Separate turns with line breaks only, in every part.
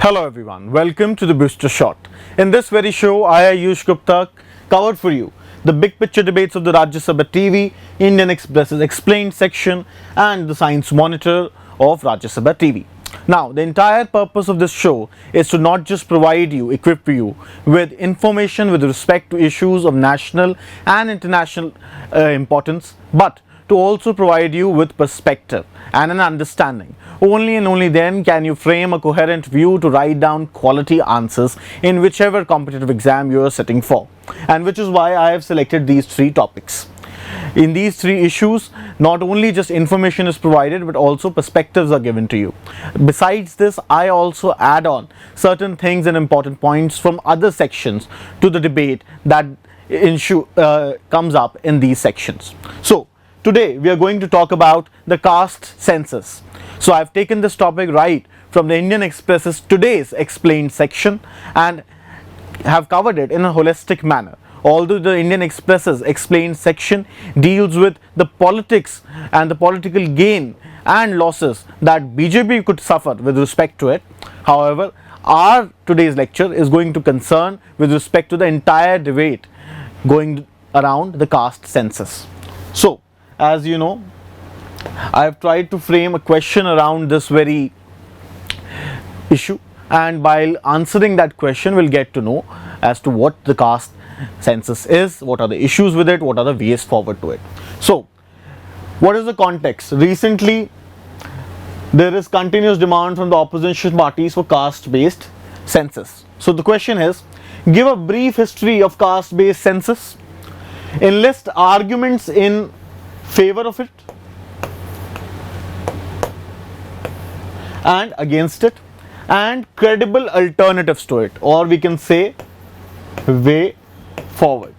Hello everyone, welcome to the Booster Shot. In this very show, I, Ayush Gupta, covered for you the big picture debates of the Rajya Sabha TV, Indian Express's Explained section and the Science Monitor of Rajya Sabha TV. Now, the entire purpose of this show is to not just provide you, equip you with information with respect to issues of national and international importance, but to also provide you with perspective and an understanding. Only and only then can you frame a coherent view to write down quality answers in whichever competitive exam you are sitting for. And which is why I have selected these three topics. In these three issues, not only just information is provided, but also perspectives are given to you. Besides this, I also add on certain things and important points from other sections to the debate that comes up in these sections. So, today we are going to talk about the caste census. So I've taken this topic right from the Indian Express's today's explained section and have covered it in a holistic manner. Although the Indian Express's explained section deals with the politics and the political gain and losses that BJP could suffer with respect to it, however, our today's lecture is going to concern with respect to the entire debate going around the caste census. So, as you know, I have tried to frame a question around this very issue, and while answering that question we'll get to know as to what the caste census is, what are the issues with it, what are the ways forward to it. So, what is the context? Recently, there is continuous demand from the opposition parties for caste-based census. So, the question is, give a brief history of caste-based census, enlist arguments in favor of it and against it, and credible alternatives to it, or we can say way forward.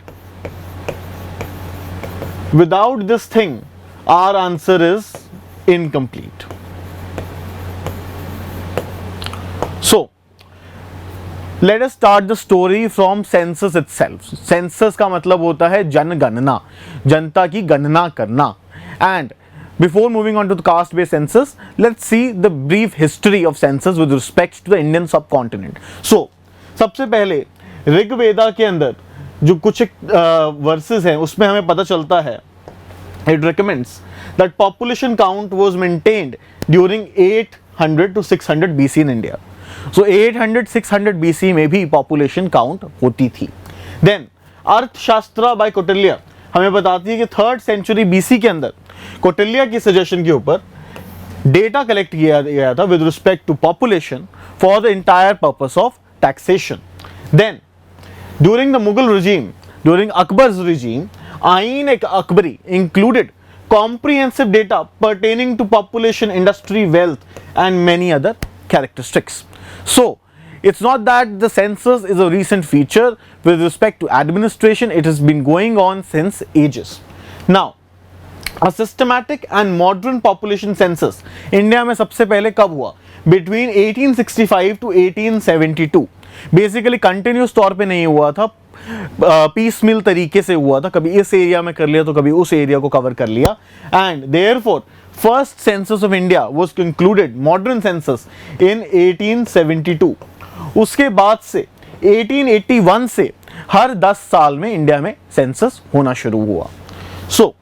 Without this thing, our answer is incomplete. So, let us start the story from census itself. Census का मतलब होता है जनगणना, जनता की गणना करना. And before moving on to the caste-based census, let's see the brief history of census with respect to the Indian subcontinent. So, सबसे पहले ऋग्वेदा के अंदर जो कुछ वर्सेस हैं उसमें हमें पता चलता है, it recommends that population count was maintained during 800 to 600 BC in India. So 800-600 BC में भी population count होती थी. Then अर्थशास्त्र by कौटिल्य हमें बताती है कि 3rd century BC के अंदर कौटिल्य की सजेशन के ऊपर डेटा कलेक्ट किया गया था with respect to population for the entire purpose of taxation. Then during the Mughal regime, during Akbar's regime, Ain-e-Akbari included comprehensive data pertaining to population, industry, wealth and many other characteristics. So, it's not that the census is a recent feature with respect to administration, it has been going on since ages. Now, a systematic and modern population census India में सबसे पहले कब हुआ? Between 1865 to 1872. Basically continuous तौर पे नहीं हुआ था, पीस मिल तरीके से हुआ था, कभी इस एरिया में कर लिया तो कभी उस एरिया को कवर कर लिया. And therefore first census of India was concluded, modern census, in 1872. उसके बाद से 1881 से हर 10 साल में इंडिया में सेंसस होना शुरू हुआ. सो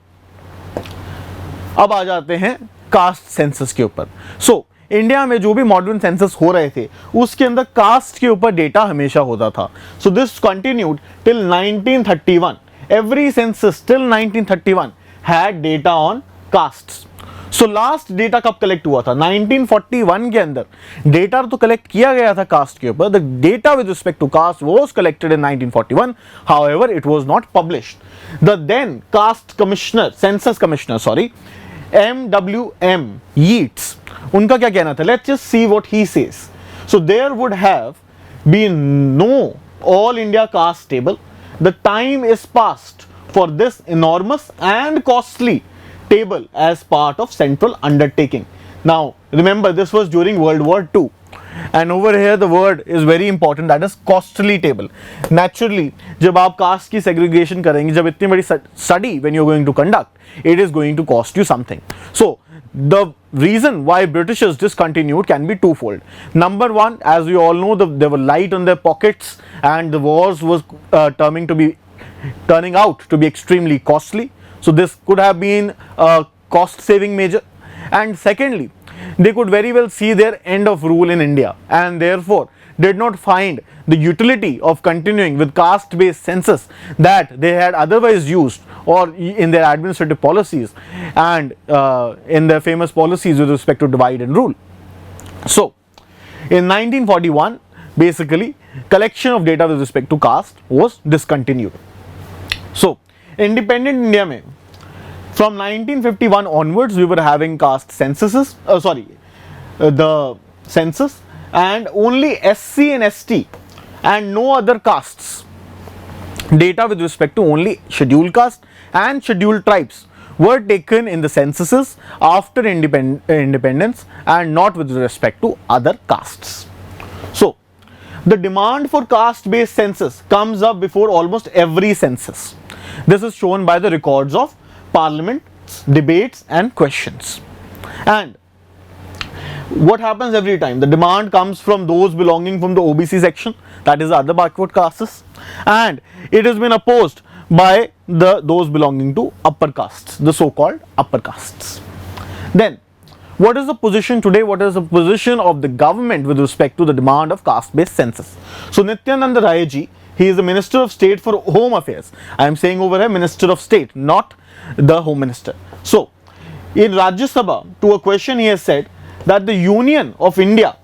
अब आ जाते हैं कास्ट सेंसस के ऊपर. सो इंडिया में जो भी मॉडर्न सेंसस हो रहे थे उसके अंदर कास्ट के ऊपर डेटा हमेशा होता था. So this continued till 1931. Every census till 1931 had data on castes. So last data कब कलेक्ट हुआ था? 1941 के अंदर डेटा तो कलेक्ट किया गया था कास्ट के ऊपर. The data with respect to caste was collected in 1941. However it was not published. The then caste commissioner, census commissioner sorry, MWM Yeats, उनका क्या कहना था? Let's just see what he says. So there would have been no all India caste table. The time is past for this enormous and costly table as part of central undertaking. Now remember, this was during World War II. and over here the word is very important, that is costly table. Naturally जब आप caste की segregation करेंगे, जब इतनी बड़ी study when you are going to conduct, it is going to cost you something. So the reason why Britishers discontinued can be twofold. Number one, as we all know, they were light on their pockets and the wars was turning out to be extremely costly. So this could have been a cost saving measure. And secondly, they could very well see their end of rule in India and therefore did not find the utility of continuing with caste based census that they had otherwise used or in their administrative policies and in their famous policies with respect to divide and rule. So in 1941 basically collection of data with respect to caste was discontinued. So independent India mein, from 1951 onwards we were having caste censuses, the census, and only SC and ST and no other castes data with respect to only scheduled caste and scheduled tribes were taken in the censuses after independence and not with respect to other castes. So the demand for caste based census comes up before almost every census. This is shown by the records of parliament, debates and questions. And what happens every time? The demand comes from those belonging from the OBC section, that is the other backward castes, and it has been opposed by those belonging to upper castes, the so called upper castes. Then what is the position today? What is the position of the government with respect to the demand of caste based census? So Nityananda Rai ji, he is the Minister of State for Home Affairs. I am saying over here Minister of State, not the Home Minister. So in Rajya Sabha, to a question, he has said that the Union of India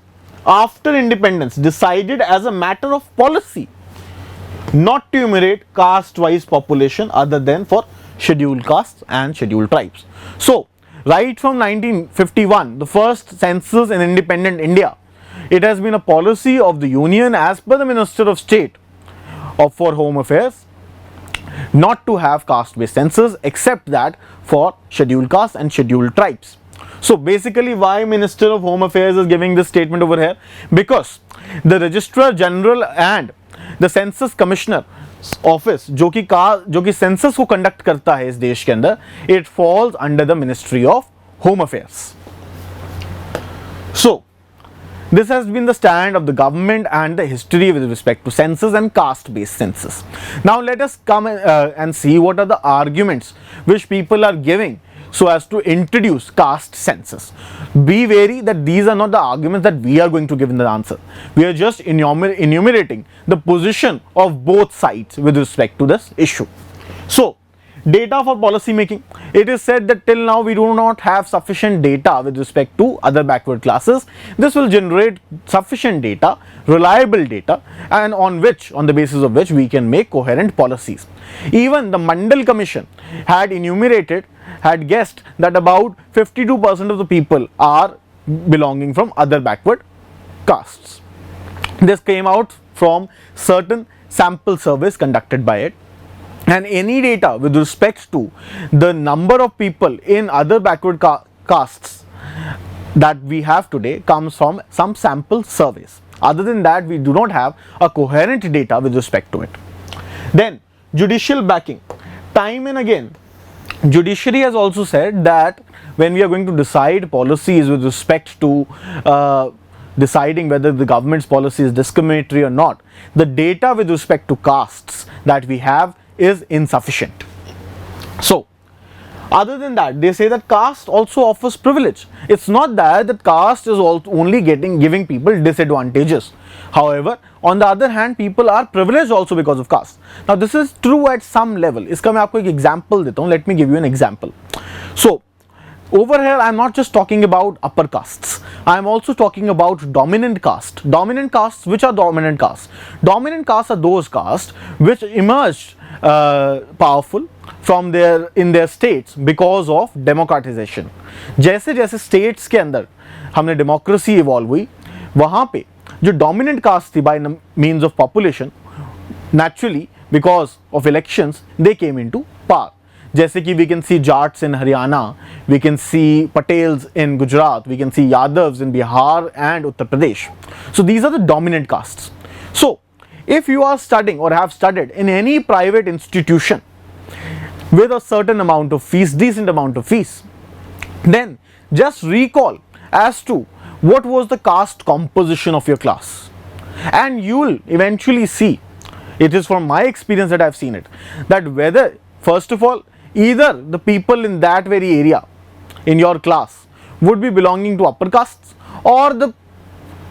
after independence decided as a matter of policy not to enumerate caste wise population other than for scheduled castes and scheduled tribes. So right from 1951, the first census in independent India, it has been a policy of the Union as per the Minister of State for Home Affairs not to have caste based census except that for scheduled castes and scheduled tribes. So basically why Minister of Home Affairs is giving this statement over here? Because the Registrar General and the Census Commissioner office जो कि census को conduct करता है इस देश के अंदर, it falls under the Ministry of Home Affairs. So this has been the stand of the government and the history with respect to census and caste based census. Now let us come and see what are the arguments which people are giving so as to introduce caste census. Be wary that these are not the arguments that we are going to give in the answer. We are just enumerating the position of both sides with respect to this issue. So data for policy making, it is said that till now we do not have sufficient data with respect to other backward classes. This will generate sufficient data, reliable data, and on the basis of which we can make coherent policies. Even the Mandal Commission had guessed that about 52% of the people are belonging from other backward castes. This came out from certain sample surveys conducted by it. And any data with respect to the number of people in other backward castes that we have today comes from some sample surveys. Other than that, we do not have a coherent data with respect to it. Then judicial backing. Time and again, judiciary has also said that when we are going to decide policies with respect to deciding whether the government's policy is discriminatory or not, the data with respect to castes that we have is insufficient. So other than that, they say that caste also offers privilege. It's not that caste is only giving people disadvantages. However, on the other hand, people are privileged also because of caste. Now this is true at some level. इसका मैं आपको एक example देता हूँ. Let me give you an example. So over here I am not just talking about upper castes, I am also talking about dominant caste. Dominant castes, which are dominant castes? Dominant castes are those castes which emerged powerful from in their states because of democratization. जैसे जैसे states के अंदर हमने democracy evolve हुई, वहाँ पे जो dominant caste थी by means of population, naturally because of elections they came into power. जैसे कि we can see Jats in Haryana, we can see Patels in Gujarat, we can see Yadavs in Bihar and Uttar Pradesh. So these are the dominant castes. So if you are studying or have studied in any private institution with a certain amount of fees, decent amount of fees, then just recall as to what was the caste composition of your class, and you will eventually see, it is from my experience that I have seen it, that whether first of all either the people in that very area in your class would be belonging to upper castes or the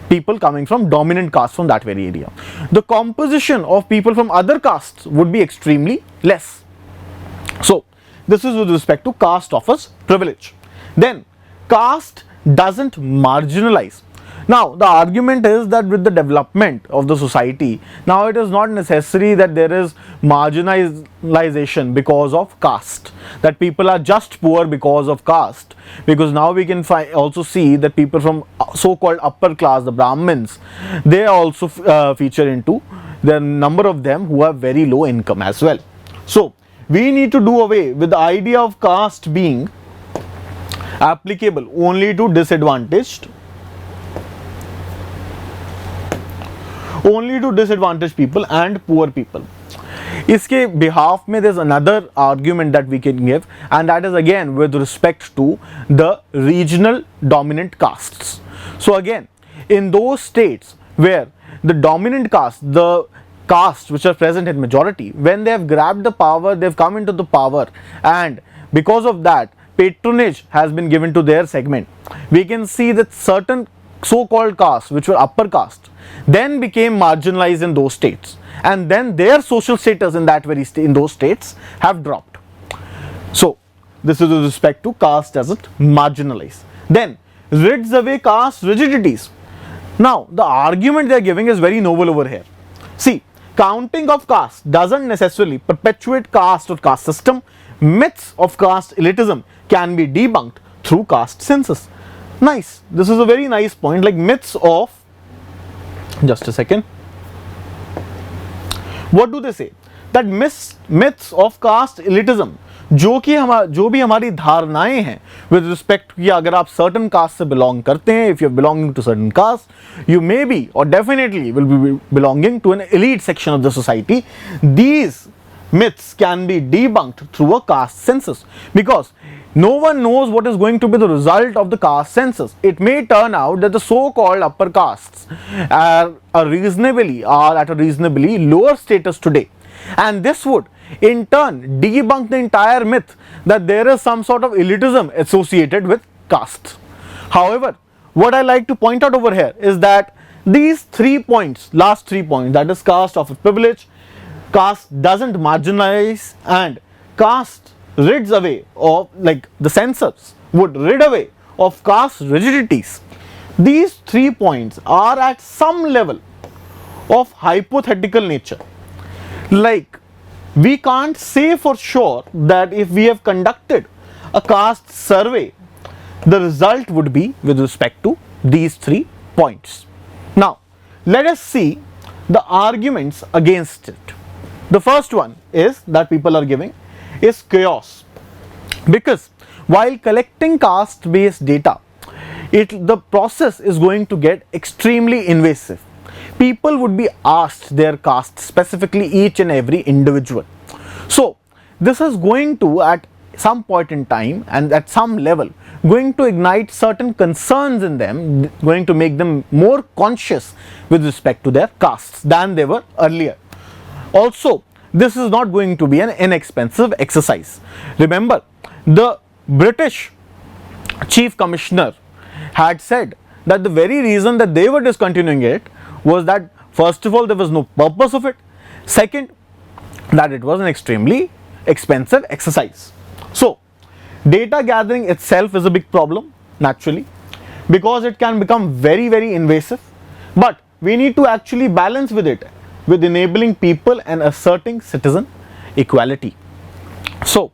people coming from dominant castes from that very area. The composition of people from other castes would be extremely less. So this is with respect to caste offers privilege. Then caste doesn't marginalize. Now the argument is that with the development of the society, now it is not necessary that there is marginalization because of caste, that people are just poor because of caste, because now we can also see that people from so-called upper class, the Brahmins, they also feature into, there are number of them who have very low income as well. So we need to do away with the idea of caste being applicable only to disadvantaged people and poor people. इसके behalf में there's another argument that we can give, and that is again with respect to the regional dominant castes. So again, in those states where the dominant caste, the castes which are present in majority, when they have grabbed the power, they've come into the power, and because of that patronage has been given to their segment, we can see that certain so-called castes which were upper caste then became marginalized in those states, and then their social status in that very in those states have dropped. So this is with respect to caste doesn't marginalize. Then rids away caste rigidities. Now the argument they are giving is very novel over here. See, counting of caste doesn't necessarily perpetuate caste or caste system. Myths of caste elitism can be debunked through caste census. Nice, this is a very nice point. Like myths of, just a second, what do they say? That myths of caste elitism, जो भी हमारी धारणाएं हैं with respect कि अगर आप certain caste से belong करते हैं, if you are belonging to certain caste, you may be or definitely will be belonging to an elite section of the society. These myths can be debunked through a caste census, because no one knows what is going to be the result of the caste census. It may turn out that the so-called upper castes are at a reasonably lower status today, and this would in turn debunk the entire myth that there is some sort of elitism associated with caste. However, what I like to point out over here is that these 3 points, last 3 points, that is caste offers privilege, caste doesn't marginalize, and caste rids away, or like the census would rid away of caste rigidities. These 3 points are at some level of hypothetical nature. Like, we can't say for sure that if we have conducted a caste survey, the result would be with respect to these 3 points. Now, let us see the arguments against it. The first one is that people are giving is chaos, because while collecting caste based data, the process is going to get extremely invasive. People would be asked their caste, specifically each and every individual. So this is going to, at some point in time and at some level, going to ignite certain concerns in them, going to make them more conscious with respect to their castes than they were earlier. Also, this is not going to be an inexpensive exercise. Remember, the British Chief Commissioner had said that the very reason that they were discontinuing it was that, first of all, there was no purpose of it. Second, that it was an extremely expensive exercise. So, data gathering itself is a big problem, naturally, because it can become very, very invasive. But we need to actually balance with it, with enabling people and asserting citizen equality. So,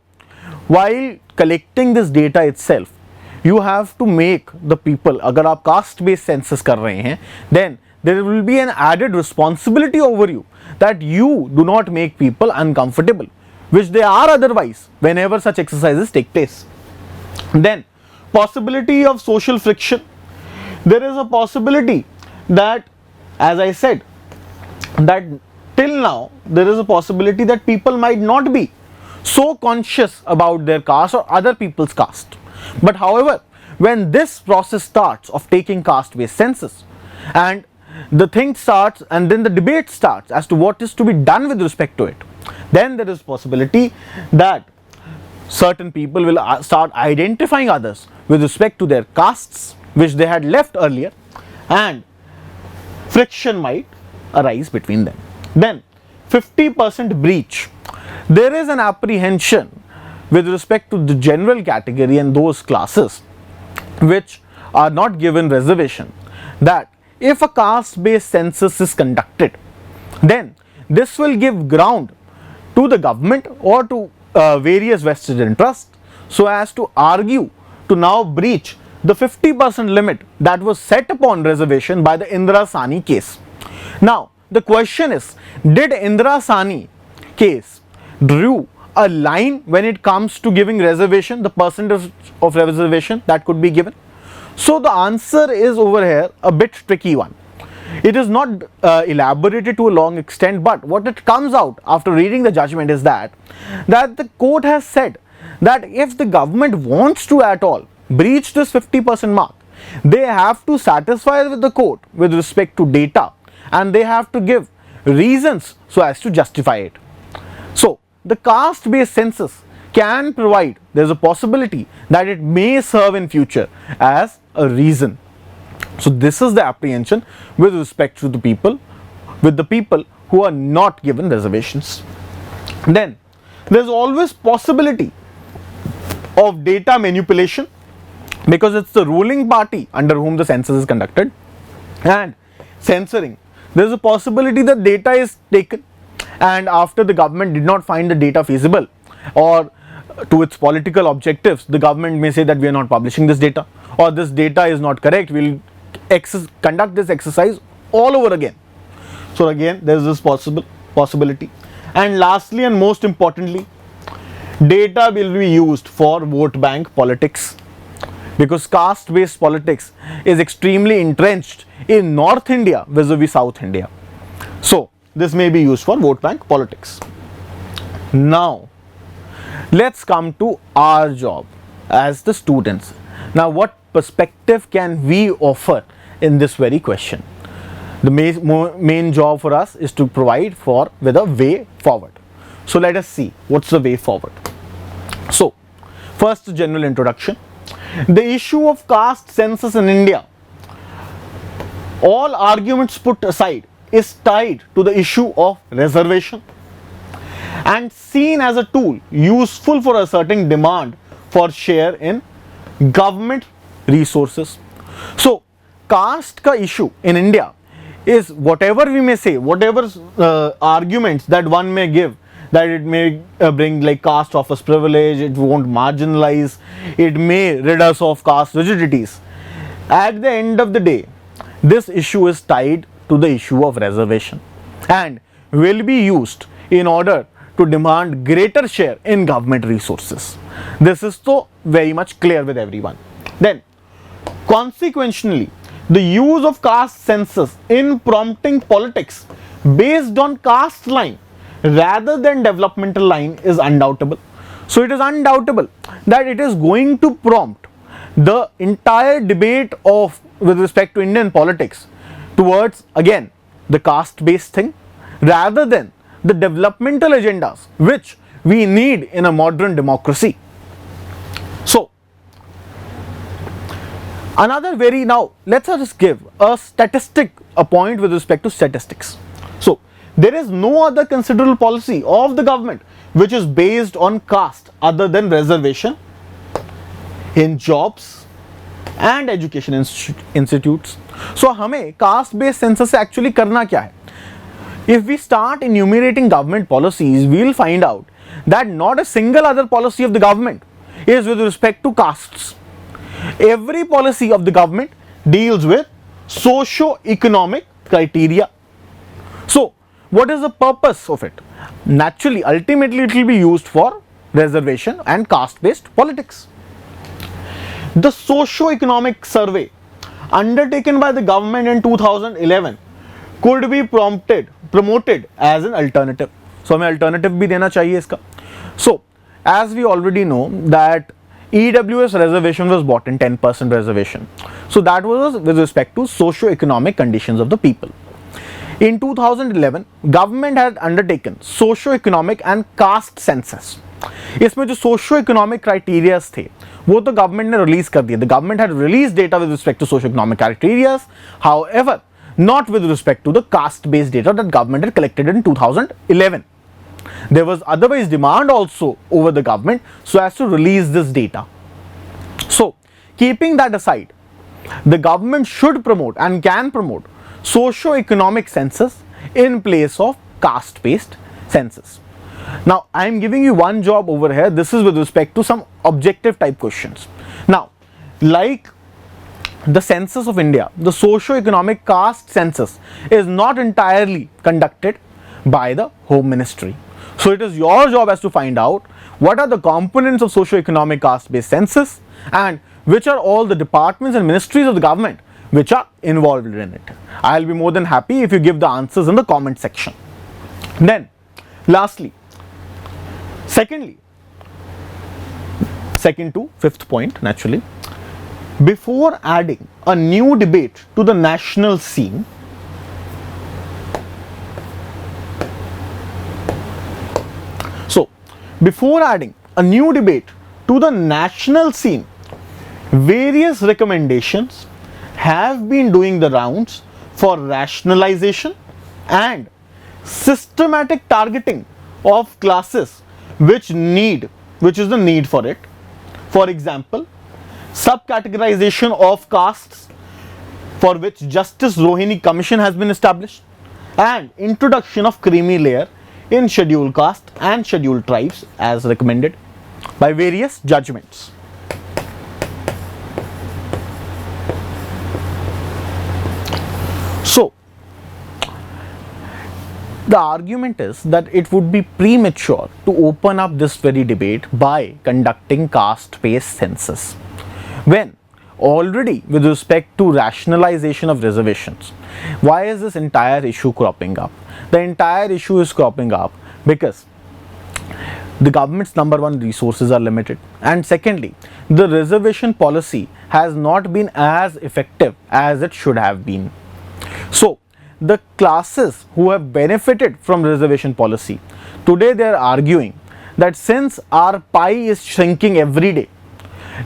while collecting this data itself, you have to make the people, अगर आप caste based census कर रहे हैं, then there will be an added responsibility over you that you do not make people uncomfortable which they are otherwise whenever such exercises take place. Then possibility of social friction. There is a possibility that, as I said, that till now there is a possibility that people might not be so conscious about their caste or other people's caste. But however, when this process starts of taking caste based census, and the thing starts and then the debate starts as to what is to be done with respect to it, then there is possibility that certain people will start identifying others with respect to their castes which they had left earlier, and friction might arise between them. Then 50% breach. There is an apprehension with respect to the general category and those classes which are not given reservation, that if a caste based census is conducted, then this will give ground to the government or to various vested interests so as to argue to now breach the 50% limit that was set upon reservation by the Indira Sahni case. Now the question is, did Indira Sahni case drew a line when it comes to giving reservation, the percentage of reservation that could be given? So the answer is over here a bit tricky one. It is not elaborated to a long extent, but what it comes out after reading the judgment is that the court has said that if the government wants to at all breach this 50% mark, they have to satisfy with the court with respect to data, and they have to give reasons so as to justify it. So the caste based census can provide, there is a possibility that it may serve in future as a reason. So this is the apprehension with respect to the people, with the people who are not given reservations. Then there is always possibility of data manipulation, because it's the ruling party under whom the census is conducted, and censoring. There is a possibility that data is taken, and after the government did not find the data feasible or to its political objectives, the government may say that we are not publishing this data, or this data is not correct, we will conduct this exercise all over again. So again there is this possibility. And lastly and most importantly, data will be used for vote bank politics, because caste based politics is extremely entrenched in North India vis-a-vis South India. So this may be used for vote bank politics. Now let's come to our job as the students. Now what perspective can we offer in this very question? The main job for us is to provide with a way forward. So let us see what's the way forward. So first, general introduction. The issue of caste census in India, all arguments put aside, is tied to the issue of reservation and seen as a tool useful for asserting demand for share in government resources. So caste ka issue in India is, whatever we may say, whatever arguments that one may give, that it may bring like caste office privilege, it won't marginalize, it may rid us of caste rigidities. At the end of the day, this issue is tied to the issue of reservation and will be used in order to demand greater share in government resources. This is so very much clear with everyone. Then consequently, the use of caste census in prompting politics based on caste line rather than developmental line is undoubtable. So it is undoubtable that it is going to prompt the entire debate with respect to Indian politics towards again the caste based thing rather than the developmental agendas which we need in a modern democracy. So now let's just give a point with respect to statistics. So there is no other considerable policy of the government which is based on caste other than reservation in jobs and education institutes. So हमें caste based census से actually करना क्या है? If we start enumerating government policies, we will find out that not a single other policy of the government is with respect to castes. Every policy of the government deals with socio-economic criteria. So what is the purpose of it? Naturally, ultimately it will be used for reservation and caste based politics. The socio-economic survey undertaken by the government in 2011 could be promoted as an alternative. So हमें alternative भी देना चाहिए इसका. So as we already know that EWS reservation was bought in 10% reservation. So that was with respect to socio-economic conditions of the people. In 2011, government had undertaken socio-economic and caste census. इसमें जो socio-economic criteria थे वो तो government ने release कर दिए. The government had released data with respect to socio-economic criteria, however, not with respect to the caste-based data that government had collected in 2011. There was otherwise demand also over the government so as to release this data. So, keeping that aside, the government should promote and can promote socio-economic census in place of caste-based census. Now, I am giving you one job over here. This is with respect to some objective type questions. Now, like the census of India, the socio-economic caste census is not entirely conducted by the Home Ministry. So it is your job as to find out what are the components of socio-economic caste-based census and which are all the departments and ministries of the government which are involved in it. I will be more than happy if you give the answers in the comment section. Then, lastly, second to fifth point, naturally, before adding a new debate to the national scene, before adding a new debate to the national scene, various recommendations have been doing the rounds for rationalization and systematic targeting of classes which is the need for it. For example, subcategorization of castes, for which Justice Rohini Commission has been established, and introduction of creamy layer in scheduled caste and scheduled tribes as recommended by various judgments. So, the argument is that it would be premature to open up this very debate by conducting caste-based census, when already with respect to rationalization of reservations, why is this entire issue cropping up? The entire issue is cropping up because the government's number one, resources are limited, and secondly, the reservation policy has not been as effective as it should have been. So the classes who have benefited from reservation policy, today they are arguing that since our pie is shrinking every day,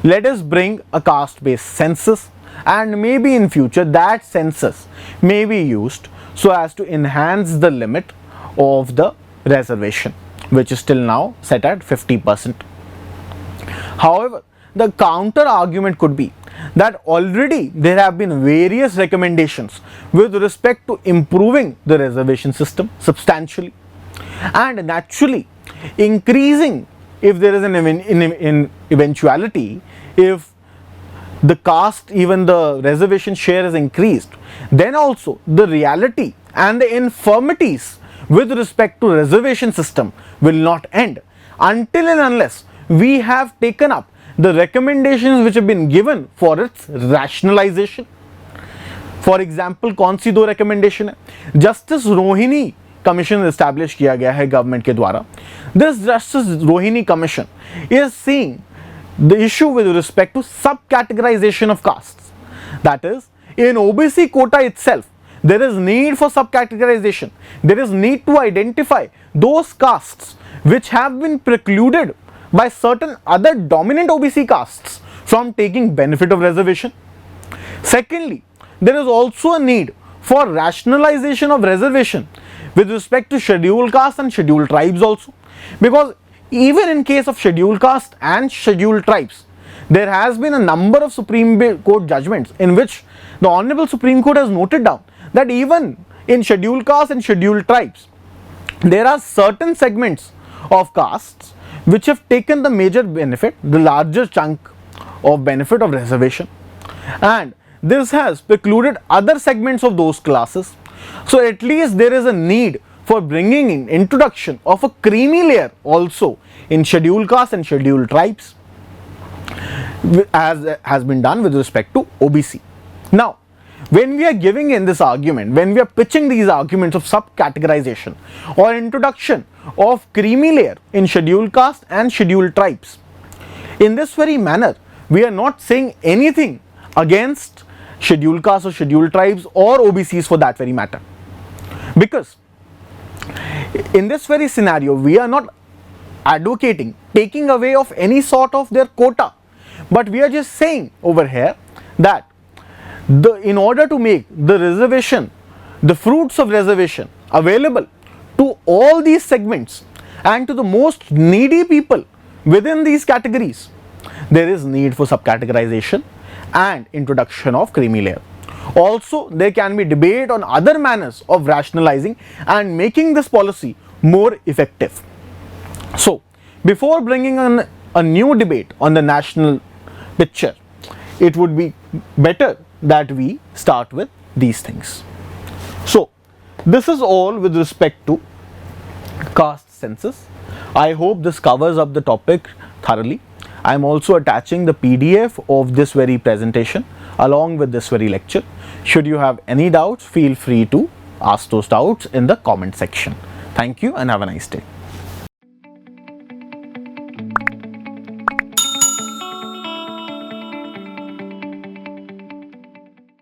let us bring a caste-based census, and maybe in future that census may be used so as to enhance the limit of the reservation, which is till now set at 50%. However, the counter argument could be that already there have been various recommendations with respect to improving the reservation system substantially, and naturally increasing, if there is an eventuality, if the caste, even the reservation share is increased, then also the reality and the infirmities with respect to reservation system will not end until and unless we have taken up the recommendations which have been given for its rationalization. For example, कौन सी दो recommendation है? Justice Rohini Commission established किया गया है government के द्वारा. This Justice Rohini Commission is seeing the issue with respect to subcategorization of castes. That is, in OBC quota itself, there is need for subcategorization. There is need to identify those castes which have been precluded by certain other dominant OBC castes from taking benefit of reservation. Secondly, there is also a need for rationalization of reservation with respect to scheduled caste and scheduled tribes also, because even in case of scheduled caste and scheduled tribes, there has been a number of Supreme Court judgments in which the Honorable Supreme Court has noted down that even in scheduled caste and scheduled tribes, there are certain segments of castes which have taken the major benefit, the larger chunk of benefit of reservation, and this has precluded other segments of those classes. So at least there is a need for bringing in introduction of a creamy layer also in scheduled castes and scheduled tribes, as has been done with respect to OBC. Now, when we are giving in this argument, when we are pitching these arguments of sub-categorization or introduction of creamy layer in scheduled caste and scheduled tribes, in this very manner, we are not saying anything against scheduled castes or scheduled tribes or OBCs for that very matter. Because in this very scenario, we are not advocating taking away of any sort of their quota, but we are just saying over here that in order to make the reservation, the fruits of reservation available to all these segments and to the most needy people within these categories, there is need for subcategorization and introduction of creamy layer. Also, there can be debate on other manners of rationalizing and making this policy more effective. So, before bringing on a new debate on the national picture, it would be better that we start with these things. So, this is all with respect to caste census. I hope this covers up the topic thoroughly. I am also attaching the PDF of this very presentation along with this very lecture. Should you have any doubts, feel free to ask those doubts in the comment section. Thank you and have a nice day.